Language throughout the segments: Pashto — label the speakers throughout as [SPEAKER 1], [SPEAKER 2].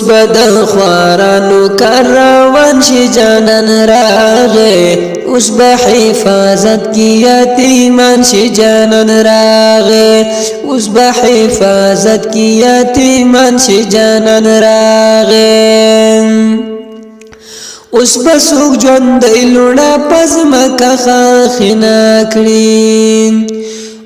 [SPEAKER 1] بد خوارانو کاروان شي جانان راغه اوس به حفاظت کی یتیمان شي جانان راغه اوس به حفاظت کی یتیمان شي جانان راغه اوس به سوق ژوند لوړه پزمکه خاخنا کړي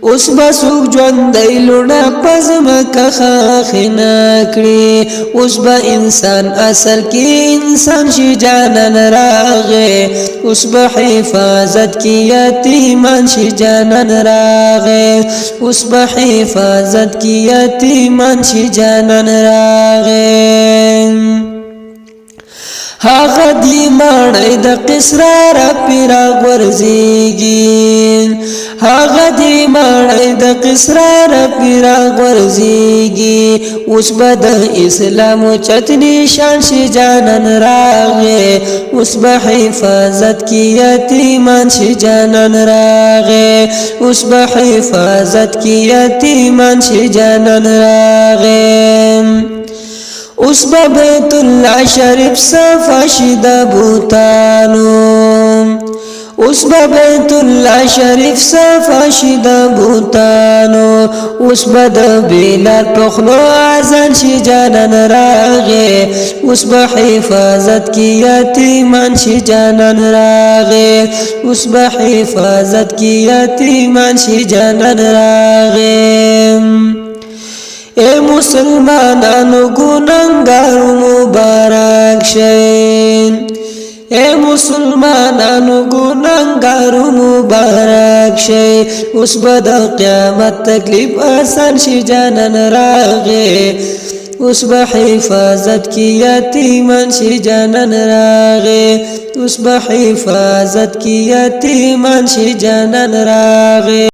[SPEAKER 1] اوس بسوک ژوند لوړه پزمکه خاخنا کړي اوس به انسان اصل کې انسان شي جانان راغه اوس به حفاظت کې یتیمان شي جانان راغه اوس به حفاظت کې یتیمان شي جانان راغه هغه دی مړی د قصرار پیرا ورزيږي هغه دی مړی د قصرار پیرا ورزيږي اوس به د اسلام چتنی شان شي جانان راغه اوس به حفاظت کی یتیمان شي جانان راغه اوس به حفاظت کی یتیمان شي جانان راغه اوس به بیت الله شریف صفا شي د بوتانو اوس به بیت الله شریف صفا شي د بوتانو اوس به د بلال پخلو اذان شي جانان راغه اوس به حفاظت کی یتیمان شي جانان راغه اوس به حفاظت کی یتیمان شي جانان راغه اے مسلمانانو گناہگارو مبارک شئ اے مسلمانانو گناہگارو مبارک شئ اوس به د قیامت تکلیف آسان شي جانان راغه اوس به حفاظت کی یتیمان شي جانان راغه اوس به حفاظت کی یتیمان شي جانان راغه